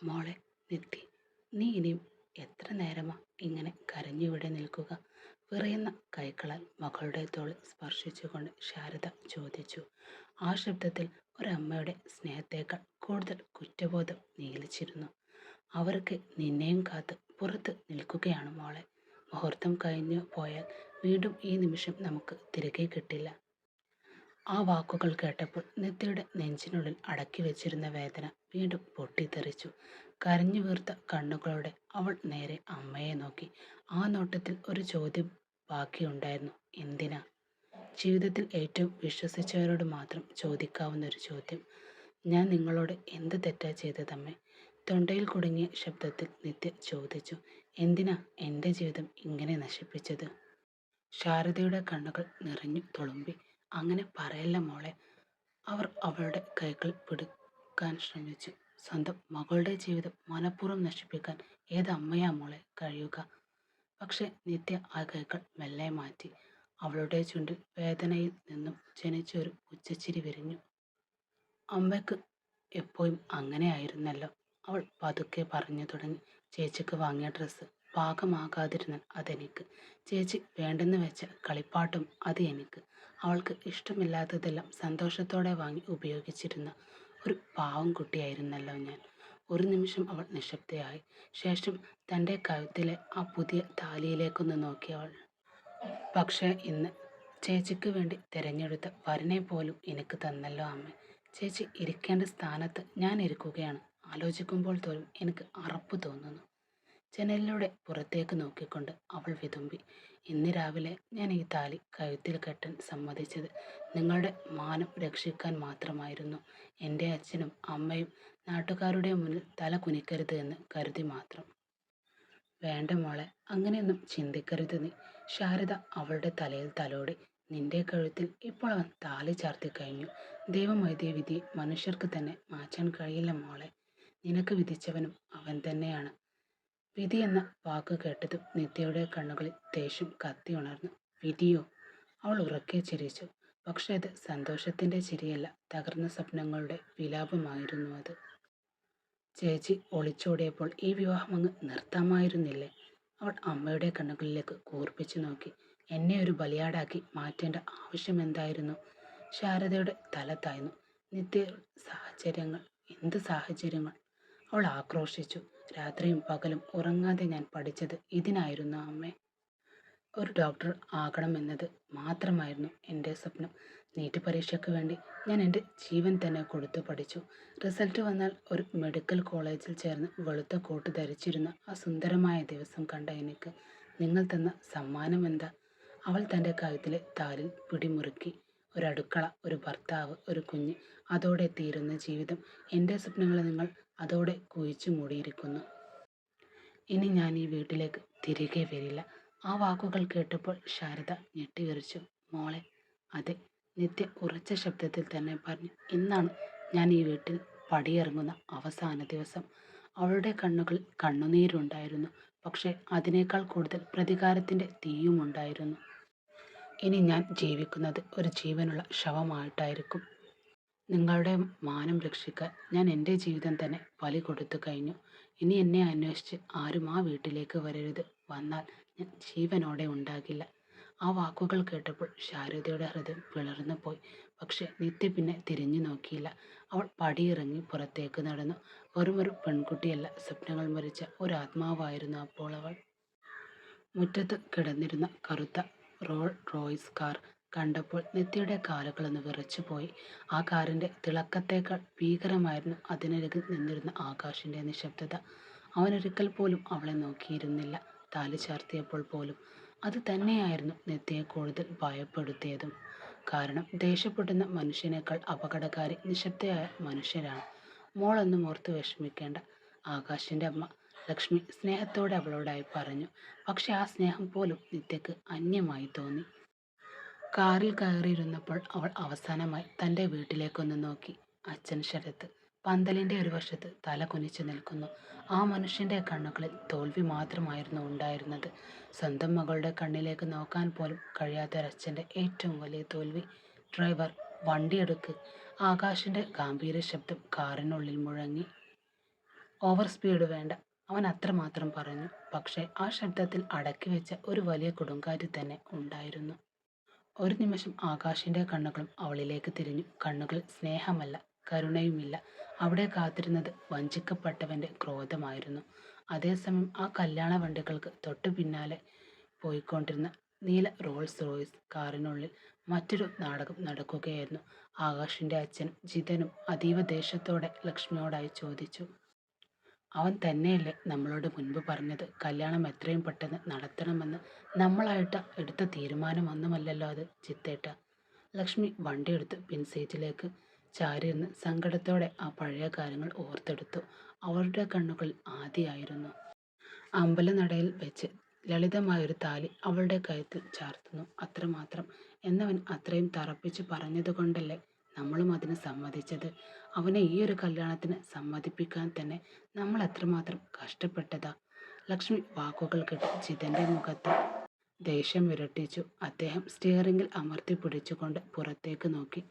മോളെ നിത്തി, നീ ഇനിയും എത്ര നേരമാ ഇങ്ങനെ കരഞ്ഞുവിടെ നിൽക്കുക? വിറയുന്ന കൈകളാൽ മകളുടെ തോൾ സ്പർശിച്ചുകൊണ്ട് ശാരദ ചോദിച്ചു. ആ ശബ്ദത്തിൽ ഒരമ്മയുടെ സ്നേഹത്തേക്കാൾ കൂടുതൽ കുറ്റബോധം നീലിച്ചിരുന്നു. അവർക്ക് നിന്നെയും കാത്ത് പുറത്ത് നിൽക്കുകയാണ് മോളെ. മുഹൂർത്തം കഴിഞ്ഞു പോയാൽ വീണ്ടും ഈ നിമിഷം നമുക്ക് തിരികെ കിട്ടില്ല. ആ വാക്കുകൾ കേട്ടപ്പോൾ നിത്യയുടെ നെഞ്ചിനുള്ളിൽ അടക്കി വെച്ചിരുന്ന വേദന വീണ്ടും പൊട്ടിത്തെറിച്ചു. കരഞ്ഞു വീർത്ത കണ്ണുകളോടെ അവൾ നേരെ അമ്മയെ നോക്കി. ആ നോട്ടത്തിൽ ഒരു ചോദ്യം ബാക്കിയുണ്ടായിരുന്നു. എന്തിനാ? ജീവിതത്തിൽ ഏറ്റവും വിശ്വസിച്ചവരോട് മാത്രം ചോദിക്കാവുന്ന ഒരു ചോദ്യം. ഞാൻ നിങ്ങളോട് എന്ത് തെറ്റാ ചെയ്തതമ്മേ? തൊണ്ടയിൽ കുടുങ്ങിയ ശബ്ദത്തിൽ നിത്യ ചോദിച്ചു. എന്തിനാ എൻ്റെ ജീവിതം ഇങ്ങനെ നശിപ്പിച്ചത്? ശാരദയുടെ കണ്ണുകൾ നിറഞ്ഞു തുളുമ്പി. അങ്ങനെ പറയല്ല മോളെ. അവർ അവളുടെ കൈകൾ പിടിക്കാൻ ശ്രമിച്ചു. സ്വന്തം മകളുടെ ജീവിതം മനഃപൂർവ്വം നശിപ്പിക്കാൻ ഏതമ്മയാ മോളെ കഴിയുക? പക്ഷെ നിത്യ ആ കൈകൾ മെല്ലെ മാറ്റി. അവളുടെ ചുണ്ടിൽ വേദനയിൽ നിന്നും ജനിച്ചൊരു ഉച്ചച്ചിരി വിരിഞ്ഞു. അമ്മയ്ക്ക് എപ്പോഴും അങ്ങനെയായിരുന്നല്ലോ. അവൾ പതുക്കെ പറഞ്ഞു തുടങ്ങി. ചേച്ചിക്ക് വാങ്ങിയ ഡ്രസ്സ് പാകമാകാതിരുന്നാൽ അതെനിക്ക്. ചേച്ചി വേണ്ടെന്ന് വെച്ച കളിപ്പാട്ടും അത് എനിക്ക്. അവൾക്ക് ഇഷ്ടമില്ലാത്തതെല്ലാം സന്തോഷത്തോടെ വാങ്ങി ഉപയോഗിച്ചിരുന്ന ഒരു പാവം കുട്ടിയായിരുന്നല്ലോ ഞാൻ. ഒരു നിമിഷം അവൾ നിശബ്ദയായി. ശേഷം തൻ്റെ കഴുത്തിലെ ആ പുതിയ താലിയിലേക്കൊന്ന് നോക്കി അവൾ. പക്ഷേ ഇന്ന് ചേച്ചിക്ക് വേണ്ടി തിരഞ്ഞെടുത്ത വരനെ പോലും എനിക്ക് തന്നല്ലോ അമ്മ. ചേച്ചി ഇരിക്കേണ്ട സ്ഥാനത്ത് ഞാൻ ഇരിക്കുകയാണ്. ആലോചിക്കുമ്പോൾ തോറും എനിക്ക് അറപ്പ് തോന്നുന്നു. ജനലിലൂടെ പുറത്തേക്ക് നോക്കിക്കൊണ്ട് അവൾ വിതുമ്പി. ഇന്ന് രാവിലെ ഞാൻ ഈ താലി കഴുത്തിൽ കെട്ടാൻ സമ്മതിച്ചത് നിങ്ങളുടെ മാനം രക്ഷിക്കാൻ മാത്രമായിരുന്നു. എൻ്റെ അച്ഛനും അമ്മയും നാട്ടുകാരുടെ മുന്നിൽ തല കുനിക്കരുത് എന്ന് കരുതി മാത്രം. വേണ്ട മോളെ, അങ്ങനെയൊന്നും ചിന്തിക്കരുത് നീ. ശാരദ അവളുടെ തലയിൽ തലോടി. നിന്റെ കഴുത്തിൽ ഇപ്പോൾ അവൻ താലി ചാർത്തി കഴിഞ്ഞു. ദൈവം എഴുതിയ വിധി മനുഷ്യർക്ക് തന്നെ മാറ്റാൻ കഴിയില്ല മോളെ. നിനക്ക് വിധിച്ചവനും അവൻ തന്നെയാണ്. വിധി എന്ന വാക്ക് കേട്ടതും നിത്യയുടെ കണ്ണുകളിൽ ദേഷ്യം കത്തി ഉണർന്നു. വിധിയോ? അവൾ ഉറക്കെ ചിരിച്ചു. പക്ഷെ അത് സന്തോഷത്തിന്റെ ചിരിയല്ല, തകർന്ന സ്വപ്നങ്ങളുടെ വിലാപമായിരുന്നു അത്. ചേച്ചി ഒളിച്ചോടിയപ്പോൾ ഈ വിവാഹം അങ്ങ് നിർത്താമായിരുന്നില്ലേ? അവൾ അമ്മയുടെ കണ്ണുകളിലേക്ക് കൂർപ്പിച്ചു നോക്കി. എന്നെ ഒരു ബലിയാടാക്കി മാറ്റേണ്ട ആവശ്യം എന്തായിരുന്നു? ശാരദയുടെ തല താഴ്ന്നു. നിത്യ സാഹചര്യങ്ങൾ, എന്ത് സാഹചര്യങ്ങൾ? അവൾ ആക്രോശിച്ചു. രാത്രിയും പകലും ഉറങ്ങാതെ ഞാൻ പഠിച്ചത് ഇതിനായിരുന്നു അമ്മേ. ഒരു ഡോക്ടർ ആകണമെന്നത് മാത്രമായിരുന്നു എൻ്റെ സ്വപ്നം. നീറ്റ് പരീക്ഷയ്ക്ക് വേണ്ടി ഞാൻ എൻ്റെ ജീവൻ തന്നെ കൊടുത്തു പഠിച്ചു. റിസൾട്ട് വന്നാൽ ഒരു മെഡിക്കൽ കോളേജിൽ ചേർന്ന് വെളുത്ത കോട്ട് ധരിച്ചിരുന്ന ആ സുന്ദരമായ ദിവസം കണ്ട എനിക്ക് നിങ്ങൾ തന്ന സമ്മാനം എന്താ? അവൾ തൻ്റെ കഴുത്തിലെ താലിൽ പിടിമുറുക്കി. ഒരടുക്കള, ഒരു ഭർത്താവ്, ഒരു കുഞ്ഞ്, അതോടെ തീരുന്ന ജീവിതം. എൻ്റെ സ്വപ്നങ്ങളെ നിങ്ങൾ അതോടെ കുഴിച്ചു മൂടിയിരിക്കുന്നു. ഇനി ഞാൻ ഈ വീട്ടിലേക്ക് തിരികെ വരില്ല. ആ വാക്കുകൾ കേട്ടപ്പോൾ ശാരദ ഞെട്ടിവിറച്ചു. മോളെ, അതെ, നിത്യ ഉറച്ച ശബ്ദത്തിൽ തന്നെ പറഞ്ഞു. ഇന്നാണ് ഞാൻ ഈ വീട്ടിൽ പടിയിറങ്ങുന്ന അവസാന ദിവസം. അവളുടെ കണ്ണുകളിൽ കണ്ണുനീരുണ്ടായിരുന്നു. പക്ഷെ അതിനേക്കാൾ കൂടുതൽ പ്രതികാരത്തിൻ്റെ തീയുമുണ്ടായിരുന്നു. ഇനി ഞാൻ ജീവിക്കുന്നത് ഒരു ജീവനുള്ള ശവമായിട്ടായിരിക്കും. നിങ്ങളുടെ മാനം രക്ഷിക്കാൻ ഞാൻ എൻ്റെ ജീവിതം തന്നെ ബലി കൊടുത്തു കഴിഞ്ഞു. ഇനി എന്നെ അന്വേഷിച്ച് ആരും ആ വീട്ടിലേക്ക് വരരുത്. വന്നാൽ ഞാൻ ജീവനോടെ ഉണ്ടാകില്ല. ആ വാക്കുകൾ കേട്ടപ്പോൾ ശാരദയുടെ ഹൃദയം പിളർന്നു പോയി. പക്ഷെ നിത്യ പിന്നെ തിരിഞ്ഞു നോക്കിയില്ല. അവൾ പടിയിറങ്ങി പുറത്തേക്ക് നടന്നു. വെറുമൊരു പെൺകുട്ടിയല്ല, സ്വപ്നങ്ങൾ മരിച്ച ഒരു ആത്മാവായിരുന്നു അപ്പോൾ അവൾ. മുറ്റത്ത് കിടന്നിരുന്ന കറുത്ത റോയ്സ് കാർ കണ്ടപ്പോൾ നിത്യയുടെ കാലുകളൊന്ന് വിറച്ചുപോയി. ആ കാറിൻ്റെ തിളക്കത്തേക്കാൾ ഭീകരമായിരുന്നു അതിനരികിൽ നിന്നിരുന്ന ആകാശിൻ്റെ നിശബ്ദത. അവനൊരിക്കൽ പോലും അവളെ നോക്കിയിരുന്നില്ല. താലി ചാർത്തിയപ്പോൾ പോലും. അത് തന്നെയായിരുന്നു നിത്യയെ കൂടുതൽ ഭയപ്പെടുത്തിയതും. കാരണം ദേഷ്യപ്പെടുന്ന മനുഷ്യനേക്കാൾ അപകടകാരി നിശബ്ദയായ മനുഷ്യരാണ്. മോളൊന്നും ഓർത്ത് വിഷമിക്കേണ്ട, ആകാശിൻ്റെ അമ്മ ലക്ഷ്മി സ്നേഹത്തോടെ അവളോടായി പറഞ്ഞു. പക്ഷെ ആ സ്നേഹം പോലും നിത്യക്ക് അന്യമായി തോന്നി. കാറിൽ കയറിയിരുന്നപ്പോൾ അവൾ അവസാനമായി തൻ്റെ വീട്ടിലേക്കൊന്ന് നോക്കി. അച്ഛൻ ശരത്ത് പന്തലിൻ്റെ ഒരു വശത്ത് തല കുനിച്ചു നിൽക്കുന്നു. ആ മനുഷ്യൻ്റെ കണ്ണുകളിൽ തോൽവി മാത്രമായിരുന്നു ഉണ്ടായിരുന്നത്. സ്വന്തം മകളുടെ കണ്ണിലേക്ക് നോക്കാൻ പോലും കഴിയാത്തൊരച്ഛൻ്റെ ഏറ്റവും വലിയ തോൽവി. ഡ്രൈവർ, വണ്ടിയെടുക്ക്. ആകാശിൻ്റെ ഗാംഭീര്യ ശബ്ദം കാറിനുള്ളിൽ മുഴങ്ങി. ഓവർ സ്പീഡ് വേണ്ട, അവൻ അത്രമാത്രം പറഞ്ഞു. പക്ഷേ ആ ശബ്ദത്തിൽ അടക്കി വെച്ച ഒരു വലിയ കൊടുങ്കാറ്റ് തന്നെ ഉണ്ടായിരുന്നു. ഒരു നിമിഷം ആകാശിന്റെ കണ്ണുകളും അവളിലേക്ക് തിരിഞ്ഞു. കണ്ണുകൾ സ്നേഹമല്ല, കരുണയുമില്ല. അവിടെ കാത്തിരുന്നത് വഞ്ചിക്കപ്പെട്ടവന്റെ ക്രോധമായിരുന്നു. അതേസമയം ആ കല്യാണ വണ്ടികൾക്ക് തൊട്ടു പിന്നാലെ പോയിക്കൊണ്ടിരുന്ന നീല റോൾസ് റോയ്സ് കാറിനുള്ളിൽ മറ്റൊരു നാടകം നടക്കുകയായിരുന്നു. ആകാശിന്റെ അച്ഛൻ ജിതനും അതീവ ദേഷ്യത്തോടെ ലക്ഷ്മിയോടായി ചോദിച്ചു. അവൻ തന്നെയല്ലേ നമ്മളോട് മുൻപ് പറഞ്ഞത് കല്യാണം എത്രയും പെട്ടെന്ന് നടത്തണമെന്ന്? നമ്മളായിട്ട് എടുത്ത തീരുമാനമൊന്നുമല്ലല്ലോ അത് ചിത്തേട്ട. ലക്ഷ്മി വണ്ടിയെടുത്ത് പിൻസീറ്റിലേക്ക് ചാരിയിരുന്ന് സങ്കടത്തോടെ ആ പഴയ കാര്യങ്ങൾ ഓർത്തെടുത്തു. അവളുടെ കണ്ണുകൾ ആദിയായിരുന്നു. അമ്പലനടയിൽ വെച്ച് ലളിതമായൊരു താലി അവളുടെ കഴുത്തിൽ ചാർത്തുന്നു, അത്രമാത്രം. എന്നവൻ അത്രയും തറപ്പിച്ച് പറഞ്ഞതുകൊണ്ടല്ലേ നമ്മളും അതിന് സമ്മതിച്ചത്. അവനെ ഈ ഒരു കല്യാണത്തിന് സമ്മതിപ്പിക്കാൻ തന്നെ നമ്മൾ എത്രമാത്രം കഷ്ടപ്പെട്ടതാ. ലക്ഷ്മി വാക്കുകൾ കേട്ട് ജിതന്റെ മുഖത്ത് ദേഷ്യം വിരട്ടിച്ചു. അദ്ദേഹം സ്റ്റിയറിംഗിൽ അമർത്തി പിടിച്ചുകൊണ്ട് പുറത്തേക്ക് നോക്കി.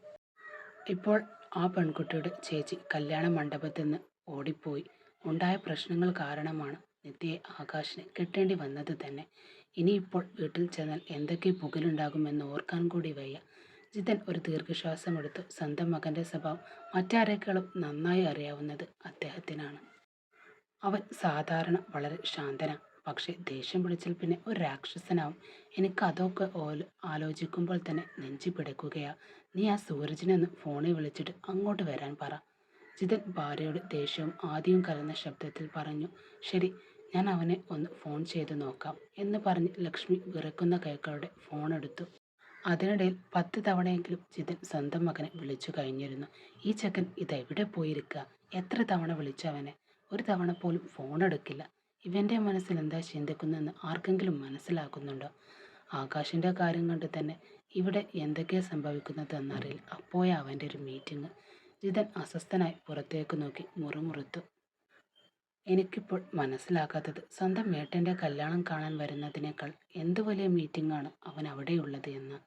ഇപ്പോൾ ആ പെൺകുട്ടിയുടെ ചേച്ചി കല്യാണ മണ്ഡപത്തിൽ നിന്ന് ഓടിപ്പോയി. ഉണ്ടായ പ്രശ്നങ്ങൾ കാരണമാണ് നിത്യയെ ആകാശിന് കെട്ടേണ്ടി വന്നത് തന്നെ. ഇനിയിപ്പോൾ വീട്ടിൽ ചെന്നാൽ എന്തൊക്കെ പുകലുണ്ടാകുമെന്ന് ഓർക്കാൻ കൂടി വയ്യ. ജിതൻ ഒരു ദീർഘശ്വാസമെടുത്തു. സ്വന്തം മകന്റെ സ്വഭാവം മറ്റാരേക്കാളും നന്നായി അറിയാവുന്നത് അദ്ദേഹത്തിനാണ്. അവൻ സാധാരണ വളരെ ശാന്തനാണ്. പക്ഷെ ദേഷ്യം പിടിച്ചാൽ പിന്നെ ഒരു രാക്ഷസനാവും. എനിക്ക് അതൊക്കെ ആലോചിക്കുമ്പോൾ തന്നെ നെഞ്ചി പിടയ്ക്കുകയാ. നീ ആ സൂരജിനെ ഒന്ന് ഫോണിൽ വിളിച്ചിട്ട് അങ്ങോട്ട് വരാൻ പറ. ജിതൻ ഭാര്യയുടെ ദേഷ്യവും ആദ്യവും കലർന്ന ശബ്ദത്തിൽ പറഞ്ഞു. ശരി, ഞാൻ അവനെ ഒന്ന് ഫോൺ ചെയ്ത് നോക്കാം എന്ന് പറഞ്ഞ് ലക്ഷ്മി വിറക്കുന്ന കൈകളുടെ ഫോൺ എടുത്തു. അതിനിടയിൽ 10 തവണയെങ്കിലും ജിതൻ സ്വന്തം മകനെ വിളിച്ചു കഴിഞ്ഞിരുന്നു. ഈ ചെക്കൻ ഇതെവിടെ പോയിരിക്കുക? എത്ര തവണ വിളിച്ചവനെ? ഒരു തവണ പോലും ഫോൺ എടുക്കില്ല. ഇവന്റെ മനസ്സിൽ എന്താ ചിന്തിക്കുന്നതെന്ന് ആർക്കെങ്കിലും മനസ്സിലാക്കുന്നുണ്ടോ? ആകാശിന്റെ കാര്യം കണ്ട് തന്നെ ഇവിടെ എന്തൊക്കെയാ സംഭവിക്കുന്നത് എന്നറിയില്ല. അപ്പോഴാ അവന്റെ ഒരു മീറ്റിംഗ്. ജിതൻ അസ്വസ്ഥനായി പുറത്തേക്ക് നോക്കി മുറുമുറുത്തു. എനിക്കിപ്പോൾ മനസ്സിലാകാത്തത് സ്വന്തം ഏട്ടൻ്റെ കല്യാണം കാണാൻ വരുന്നതിനേക്കാൾ എന്ത് വലിയ മീറ്റിംഗാണ് അവൻ അവിടെയുള്ളത് എന്ന്.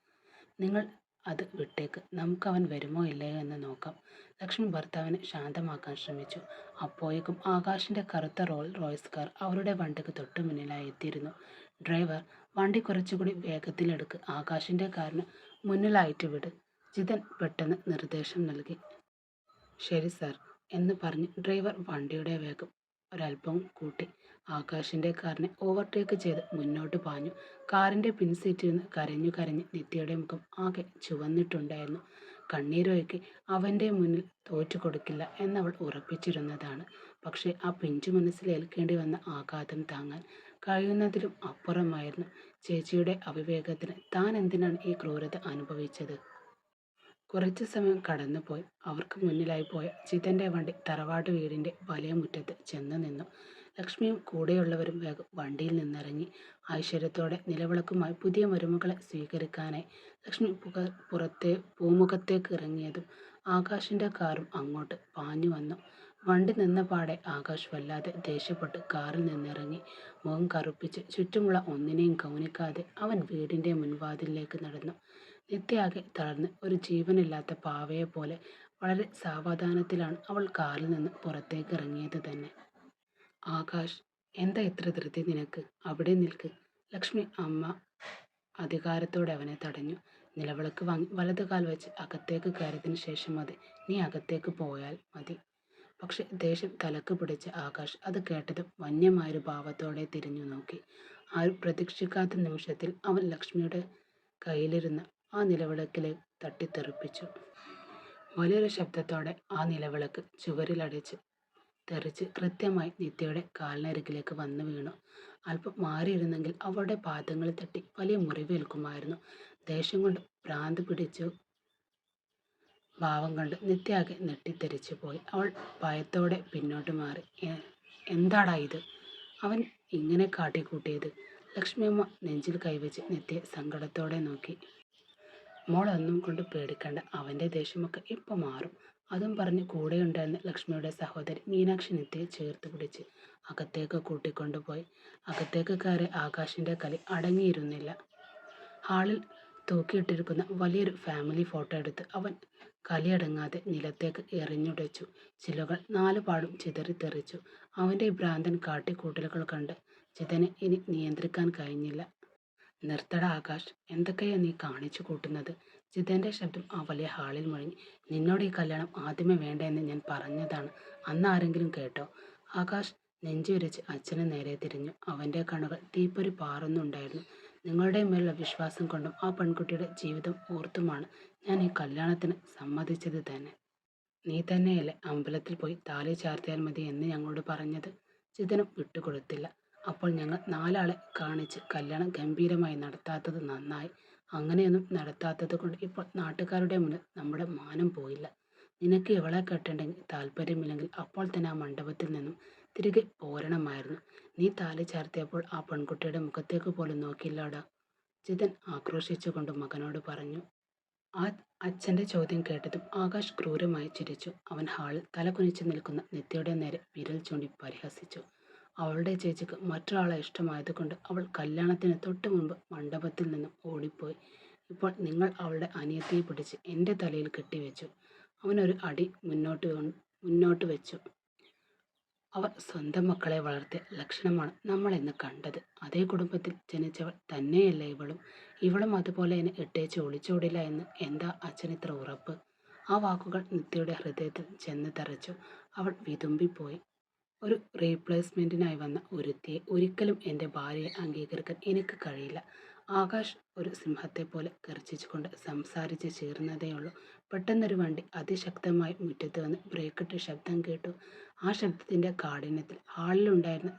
നിങ്ങൾ അത് വിട്ടേക്ക്, നമുക്കവൻ വരുമോ ഇല്ലയോ എന്ന് നോക്കാം. ലക്ഷ്മി ഭർത്താവിനെ ശാന്തമാക്കാൻ ശ്രമിച്ചു. അപ്പോഴേക്കും ആകാശിന്റെ കറുത്ത റോയ്സ് കാർ അവരുടെ വണ്ടിക്ക് തൊട്ടു മുന്നിലായി എത്തിയിരുന്നു. ഡ്രൈവർ, വണ്ടി കുറച്ചുകൂടി വേഗത്തിലെടുക്ക്, ആകാശിന്റെ കാറിന് മുന്നിലായിട്ട് വിട്. ജിതൻ പെട്ടെന്ന് നിർദ്ദേശം നൽകി. ശരി സാർ എന്ന് പറഞ്ഞ് ഡ്രൈവർ വണ്ടിയുടെ വേഗം ഒരല്പം കൂട്ടി. ആകാശിന്റെ കാറിനെ ഓവർടേക്ക് ചെയ്ത് മുന്നോട്ട് പാഞ്ഞു. കാറിന്റെ പിൻസീറ്റിരുന്ന് കരഞ്ഞു കരഞ്ഞ് നിത്യയുടെ മുഖം ആകെ ചുവന്നിട്ടുണ്ടായിരുന്നു. കണ്ണീരൊഴുക്കി അവന്റെ മുന്നിൽ തോറ്റു കൊടുക്കില്ല എന്നവൾ ഉറപ്പിച്ചിരുന്നതാണ്. പക്ഷെ ആ പിഞ്ചു മനസ്സിൽ ഏൽക്കേണ്ടി വന്ന ആഘാതം താങ്ങാൻ കഴിയുന്നതിലും അപ്പുറമായിരുന്നു. ചേച്ചിയുടെ അവിവേകത്തിന് താൻ എന്തിനാണ് ഈ ക്രൂരത അനുഭവിച്ചത്? കുറച്ചു സമയം കടന്നുപോയി. അവർക്ക് മുന്നിലായി പോയ ജിതന്റെ വണ്ടി തറവാട് വീടിന്റെ വലിയ മുറ്റത്ത് ചെന്നു നിന്നു. ലക്ഷ്മിയും കൂടെയുള്ളവരും വേഗം വണ്ടിയിൽ നിന്നിറങ്ങി. ഐശ്വര്യത്തോടെ നിലവിളക്കുമായി പുതിയ മരുമകളെ സ്വീകരിക്കാനായി ലക്ഷ്മി പൂമുഖത്തേക്ക് ഇറങ്ങിയതും ആകാശിന്റെ കാറും അങ്ങോട്ട് പാഞ്ഞു വന്നു. വണ്ടി നിന്ന പാടെ ആകാശ് വല്ലാതെ ദേഷ്യപ്പെട്ട് കാറിൽ നിന്നിറങ്ങി. മുഖം കറുപ്പിച്ച് ചുറ്റുമുള്ള ഒന്നിനെയും ഗൗനിക്കാതെ അവൻ വീടിന്റെ മുൻവാതിലിലേക്ക് നടന്നു. നിത്യയാകെ തളർന്ന് ഒരു ജീവനില്ലാത്ത പാവയെ പോലെ വളരെ സാവധാനത്തിലാണ് അവൾ കാറിൽ നിന്ന് പുറത്തേക്ക് ഇറങ്ങിയത് തന്നെ. ആകാശ്, എന്താ ഇത്ര ധൃതി നിനക്ക്? അവിടെ നിൽക്ക്. ലക്ഷ്മി അമ്മ അധികാരത്തോടെ അവനെ തടഞ്ഞു. നിലവിളക്ക് വാങ്ങി വലത് കാൽ വെച്ച് അകത്തേക്ക് കയറിയതിനു ശേഷം മതി നീ അകത്തേക്ക് പോയാൽ മതി. പക്ഷെ ദേഷ്യം തലക്ക് പിടിച്ച ആകാശ് അത് കേട്ടതും വന്യമായൊരു ഭാവത്തോടെ തിരിഞ്ഞു നോക്കി. ആരും പ്രതീക്ഷിക്കാത്ത നിമിഷത്തിൽ അവൻ ലക്ഷ്മിയുടെ കയ്യിലിരുന്ന് ആ നിലവിളക്കിലേക്ക് തട്ടിത്തെറിപ്പിച്ചു. വലിയൊരു ശബ്ദത്തോടെ ആ നിലവിളക്ക് ചുവരിലടിച്ച് തെറിച്ച് കൃത്യമായി നിത്യയുടെ കാലിനരികിലേക്ക് വന്നു വീണു. അല്പം മാറിയിരുന്നെങ്കിൽ അവളുടെ പാദങ്ങളിൽ തട്ടി വലിയ മുറിവേൽക്കുമായിരുന്നു. ദേഷ്യം കൊണ്ട് ഭ്രാന്ത് പിടിച്ചു ഭാവം കണ്ട് നിത്യാകെ നെട്ടിത്തെറിച്ചു പോയി. അവൾ ഭയത്തോടെ പിന്നോട്ട് മാറി. എന്താടാ ഇത്? അവൻ ഇങ്ങനെ കാട്ടിക്കൂട്ടിയത്? ലക്ഷ്മിയമ്മ നെഞ്ചിൽ കൈവച്ച് നിത്യയെ സങ്കടത്തോടെ നോക്കി. മോളൊന്നും കൊണ്ട് പേടിക്കണ്ട, അവൻ്റെ ദേഷ്യമൊക്കെ ഇപ്പം മാറും. അതും പറഞ്ഞ് കൂടെയുണ്ടായിരുന്ന ലക്ഷ്മിയുടെ സഹോദരി മീനാക്ഷി നിത്യയെ ചേർത്ത് പിടിച്ച് അകത്തേക്ക് കൂട്ടിക്കൊണ്ടുപോയി. അകത്തേക്ക് കയറി ആകാശിന്റെ കളി അടങ്ങിയിരുന്നില്ല. ഹാളിൽ തൂക്കിയിട്ടിരിക്കുന്ന വലിയൊരു ഫാമിലി ഫോട്ടോ എടുത്ത് അവൻ കലിയടങ്ങാതെ നിലത്തേക്ക് എറിഞ്ഞുടച്ചു. ചില്ലുകൾ നാലുപാടും ചിതറിത്തെറിച്ചു. അവൻ്റെ ഭ്രാന്തൻ കാട്ടിക്കൂട്ടലുകൾ കണ്ട് ജിതന് ഇനി നിയന്ത്രിക്കാൻ കഴിഞ്ഞില്ല. നിർത്തട ആകാശ്, എന്തൊക്കെയാ നീ കാണിച്ചു കൂട്ടുന്നത്? ജിതന്റെ ശബ്ദം ആ വലിയ ഹാളിൽ മുഴങ്ങി. നിന്നോട് ഈ കല്യാണം ആദ്യമേ വേണ്ട എന്ന് ഞാൻ പറഞ്ഞതാണ്. അന്ന് ആരെങ്കിലും കേട്ടോ? ആകാശ് നെഞ്ചുവിരിച്ച് അച്ഛന് നേരെ തിരിഞ്ഞു. അവൻ്റെ കണ്ണുകൾ തീപ്പൊരി പാറുന്നുണ്ടായിരുന്നു. നിങ്ങളുടെ മേലുള്ള വിശ്വാസം കൊണ്ടും ആ പെൺകുട്ടിയുടെ ജീവിതം ഓർത്തുമാണ് ഞാൻ ഈ കല്യാണത്തിന് സമ്മതിച്ചത് തന്നെ. നീ തന്നെയല്ലേ അമ്പലത്തിൽ പോയി താലി ചാർത്തിയാൽ മതി എന്ന് ഞങ്ങളോട് പറഞ്ഞത്? ജിതനും വിട്ടുകൊടുത്തില്ല. അപ്പോൾ ഞങ്ങൾ നാലാളെ കാണിച്ച് കല്യാണം ഗംഭീരമായി നടത്താത്തത് നന്നായി. അങ്ങനെയൊന്നും നടത്താത്തത് കൊണ്ട് ഇപ്പോൾ നാട്ടുകാരുടെ മുന്നിൽ നമ്മുടെ മാനം പോയില്ല. നിനക്ക് ഇവളെ കെട്ടണ്ടെങ്കിൽ താല്പര്യമില്ലെങ്കിൽ അപ്പോൾ തന്നെ ആ മണ്ഡപത്തിൽ നിന്നും തിരികെ പോരണമായിരുന്നു. നീ താലി ചാർത്തിയപ്പോൾ ആ പെൺകുട്ടിയുടെ മുഖത്തേക്ക് പോലും നോക്കിയില്ലാടാ. ജിതൻ ആക്രോശിച്ചുകൊണ്ട് മകനോട് പറഞ്ഞു. ആ അച്ഛൻ്റെ ചോദ്യം കേട്ടതും ആകാശ് ക്രൂരമായി ചിരിച്ചു. അവൻ ഹാളിൽ തലകുനിച്ച് നിൽക്കുന്ന നിത്യയുടെ നേരെ വിരൽ ചൂണ്ടി പരിഹസിച്ചു. അവളുടെ ചേച്ചിക്ക് മറ്റൊരാളെ ഇഷ്ടമായതുകൊണ്ട് അവൾ കല്യാണത്തിന് തൊട്ട് മുൻപ് മണ്ഡപത്തിൽ നിന്നും ഓടിപ്പോയി. ഇപ്പോൾ നിങ്ങൾ അവളുടെ അനിയത്തിയെ പിടിച്ച് എൻ്റെ തലയിൽ കെട്ടിവെച്ചു. അവനൊരു അടി മുന്നോട്ട് വെച്ചു. അവർ സ്വന്തം മക്കളെ വളർത്തിയ ലക്ഷണമാണ് നമ്മൾ ഇന്ന് കണ്ടത്. അതേ കുടുംബത്തിൽ ജനിച്ചവൾ തന്നെയല്ലേ ഇവളും? ഇവളും അതുപോലെ എന്നെ ഇട്ടേച്ച് ഒളിച്ചോടില്ല എന്ന് എന്താ അച്ഛനിത്ര ഉറപ്പ്? ആ വാക്കുകൾ നിത്യയുടെ ഹൃദയത്തിൽ ചെന്ന് തറച്ചു. അവൾ വിതുമ്പിപ്പോയി. ഒരു റീപ്ലേസ്മെൻറ്റിനായി വന്ന ഒരുത്തിയെ ഒരിക്കലും എൻ്റെ ഭാര്യയെ അംഗീകരിക്കാൻ എനിക്ക് കഴിയില്ല. ആകാശ് ഒരു സിംഹത്തെപ്പോലെ ഗർജിച്ചുകൊണ്ട് സംസാരിച്ച് ചേർന്നതേയുള്ളൂ. പെട്ടെന്നൊരു വണ്ടി അതിശക്തമായി മുറ്റത്ത് വന്ന് ബ്രേക്കിട്ട് ശബ്ദം കേട്ടു. ആ ശബ്ദത്തിൻ്റെ കാഠിന്യത്തിൽ ഹാളിലുണ്ടായിരുന്ന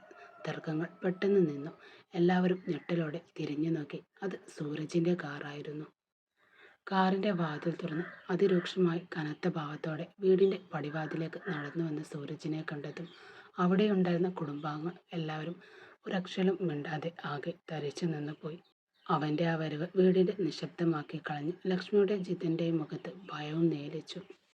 തർക്കങ്ങൾ പെട്ടെന്ന് നിന്നു. എല്ലാവരും ഞെട്ടലോടെ തിരിഞ്ഞു നോക്കി. അത് സൂരജിൻ്റെ കാറായിരുന്നു. കാറിൻ്റെ വാതിൽ തുറന്ന് അതിരൂക്ഷമായി കനത്ത ഭാവത്തോടെ വീടിൻ്റെ പടിവാതിലേക്ക് നടന്നു വന്ന സൂരജിനെ കണ്ടതും അവിടെയുണ്ടായിരുന്ന കുടുംബാംഗങ്ങൾ എല്ലാവരും ഒരക്ഷരം മിണ്ടാതെ ആകെ തരിച്ചു നിന്നുപോയി. അവൻ്റെ ആ വരവ് വീടിൻ്റെ നിശബ്ദമാക്കി കളഞ്ഞു. ലക്ഷ്മിയുടെ ജിതൻ്റെയും മുഖത്ത് ഭയവും നേലിച്ചു.